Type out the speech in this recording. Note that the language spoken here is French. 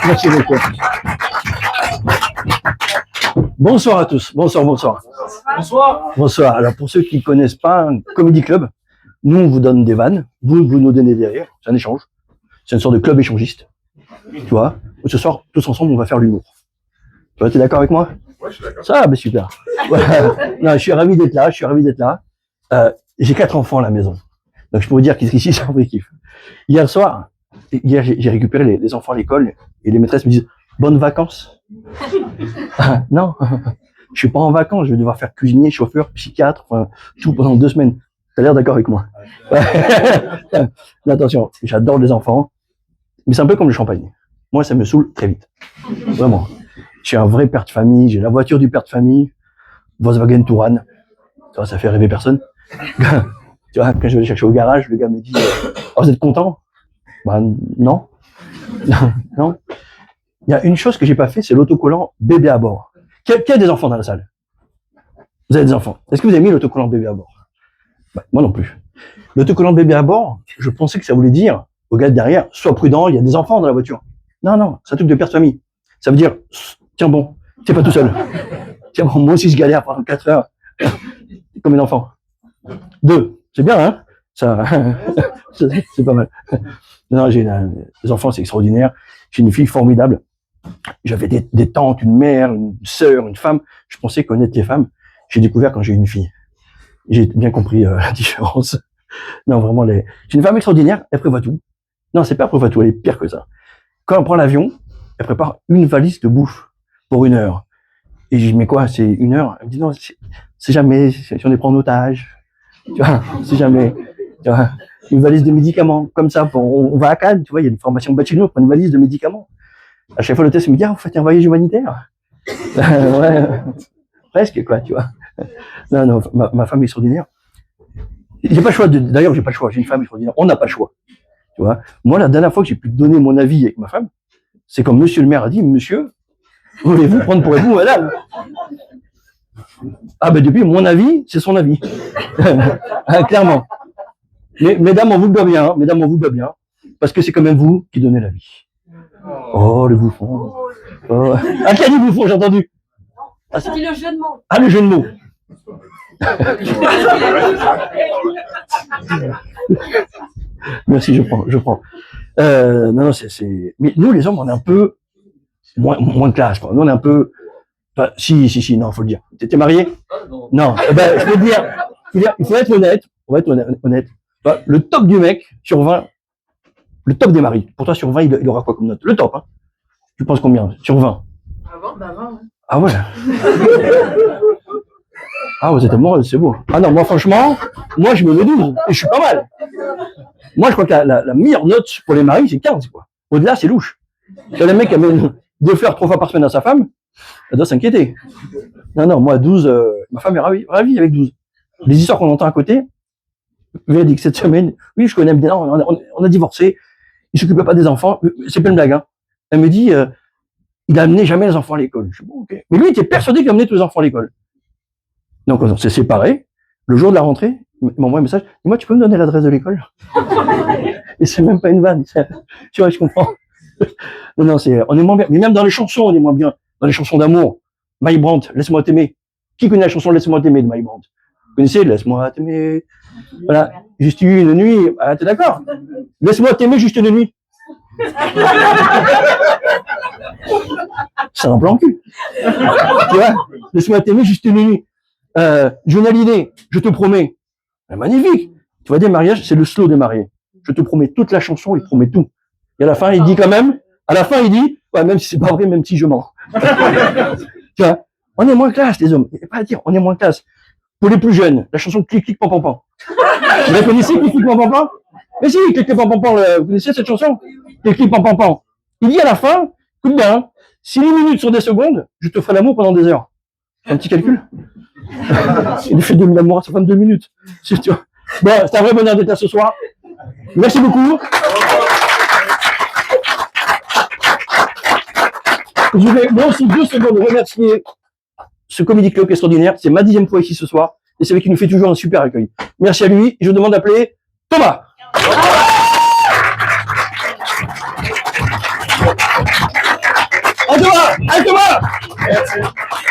Merci beaucoup. Bonsoir à tous. Bonsoir. Bonsoir. Bonsoir. Alors, pour ceux qui ne connaissent pas un comedy club, nous, on vous donne des vannes, vous nous donnez des rires. C'est un échange. C'est une sorte de club échangiste. Tu vois, ce soir, tous ensemble, on va faire l'humour. Tu vois, t'es d'accord avec moi? Ouais, je suis d'accord. Ça, ben super. Ouais. Non, je suis ravi d'être là. J'ai 4 enfants à la maison. Donc, je peux vous dire qu'ici, c'est un vrai kiff. Hier, j'ai récupéré les enfants à l'école et les maîtresses me disent « Bonnes vacances ». Non, je suis pas en vacances, je vais devoir faire cuisinier, chauffeur, psychiatre, enfin, tout pendant 2 semaines. T'as l'air d'accord avec moi? Ouais. Mais attention, j'adore les enfants, mais c'est un peu comme le champagne. Moi, ça me saoule très vite. Vraiment. Je suis un vrai père de famille, j'ai la voiture du père de famille, Volkswagen Touran. Ça fait rêver personne. Tu vois, quand je vais aller chercher au garage, le gars me dit oh, vous êtes content? Bah non. Non. Il y a une chose que j'ai pas fait, c'est l'autocollant bébé à bord. Qui a des enfants dans la salle? Vous avez des enfants. Est-ce que vous avez mis l'autocollant bébé à bord? Bah, moi non plus. L'autocollant bébé à bord, je pensais que ça voulait dire au gars derrière, sois prudent, il y a des enfants dans la voiture. Non, c'est un truc de père de famille. Ça veut dire, tiens bon, t'es pas tout seul. Tiens bon, moi aussi je galère pendant 4 heures. Comme un enfant. 2, c'est bien, hein? Ça, c'est pas mal. Non, j'ai des enfants, c'est extraordinaire. J'ai une fille formidable. J'avais des tantes, une mère, une sœur, une femme. Je pensais connaître les femmes. J'ai découvert quand j'ai eu une fille. J'ai bien compris la différence. Non, vraiment, j'ai une femme extraordinaire. Elle prévoit tout. Non, c'est pas elle prévoit tout. Elle est pire que ça. Quand on prend l'avion, elle prépare une valise de bouffe pour 1 heure. Et je dis, mais quoi, c'est 1 heure? Elle me dit, non, c'est jamais, si on les prend en otage. Tu vois, c'est jamais. Tu vois, une valise de médicaments, comme ça, on va à Cannes, tu vois, il y a une formation bachelor, on prend une valise de médicaments. À chaque fois, l'hôtesse me dit, ah, vous faites un voyage humanitaire? Ouais, presque, quoi, tu vois. Non, ma femme est extraordinaire. J'ai pas le choix, d'ailleurs, j'ai pas le choix, j'ai une femme extraordinaire, on n'a pas le choix. Tu vois, moi, la dernière fois que j'ai pu donner mon avis avec ma femme, c'est comme monsieur le maire a dit, monsieur, voulez-vous prendre pour vous, madame? Ah, ben, depuis, mon avis, c'est son avis. Clairement. Mais, mesdames, on vous doit bien, parce que c'est quand même vous qui donnez la vie. Oh, le bouffon. Oh. Ah, qui a dit bouffon, j'ai entendu. Ah, c'est le jeu de mots. Ah, le jeu de mots. Merci, je prends. Non, c'est. Mais nous, les hommes, on est un peu moins de classe, quoi. Nous, on est un peu. Enfin, si, non, faut le dire. T'es marié? Non. Ben, je peux te dire, il faut être honnête. On va être honnête. Le top du mec sur 20, le top des maris. Pour toi, sur 20, il aura quoi comme note? Le top, hein? Tu penses combien? Sur 20? Bah 20. Ah ouais. Ah, vous êtes amoureux, c'est beau. Ah non, moi, franchement, moi, je me mets 12 et je suis pas mal. Moi, je crois que la meilleure note pour les maris, c'est 15, quoi. Au-delà, c'est louche. Quand le mec amène 2 fleurs 3 fois par semaine à sa femme, elle doit s'inquiéter. Non, moi, 12, ma femme est ravie avec 12. Les histoires qu'on entend à côté, elle dit que cette semaine, oui, je connais bien, on a divorcé, il s'occupait pas des enfants, c'est pas une blague, hein. Elle me dit, il a amené jamais les enfants à l'école. Je dis, bon, ok. Mais lui, il était persuadé qu'il amenait tous les enfants à l'école. Donc, on s'est séparés. Le jour de la rentrée, il m'envoie un message, dis-moi, tu peux me donner l'adresse de l'école? Et c'est même pas une vanne. Tu vois, je comprends. Non, on est moins bien. Mais même dans les chansons, on est moins bien. Dans les chansons d'amour. My Brandt, Laisse-moi t'aimer. Qui connaît la chanson Laisse-moi t'aimer de My Brandt? Vous connaissez Laisse-moi t'aimer. Voilà. Juste une nuit. Ah, t'es d'accord? Laisse-moi t'aimer juste une nuit. C'est un plan cul. Tu vois? Laisse-moi t'aimer juste une nuit. Johnny Hallyday, je te promets. Magnifique. Tu vois, des mariages, c'est le slow des mariés. Je te promets toute la chanson, il promet tout. Et à la fin, il dit quand même, ouais, même si c'est pas vrai, même si je mens. Tu vois, on est moins classe, les hommes. Il n'y a pas à dire, on est moins classe. Pour les plus jeunes, la chanson Clic, clic, pam, pam, pam. Vous la connaissez, Clic, clic, pam, pam, pam? Mais si, Clic, clic, pam, pam, pam, vous connaissez cette chanson? Clic, clic, pam, pam, pam. Il dit à la fin, écoute bien, hein, si les minutes sont des secondes, je te ferai l'amour pendant des heures. Un petit calcul. Il fait l'amour à sa femme 2 minutes. Bon, c'est un vrai bonheur d'être là ce soir. Merci beaucoup. Je vais moi aussi 2 secondes remercier ce Comedy Club extraordinaire. C'est ma 10e fois ici ce soir. Et c'est vrai qu'il nous fait toujours un super accueil. Merci à lui. Je demande d'appeler Thomas. Allez, Thomas!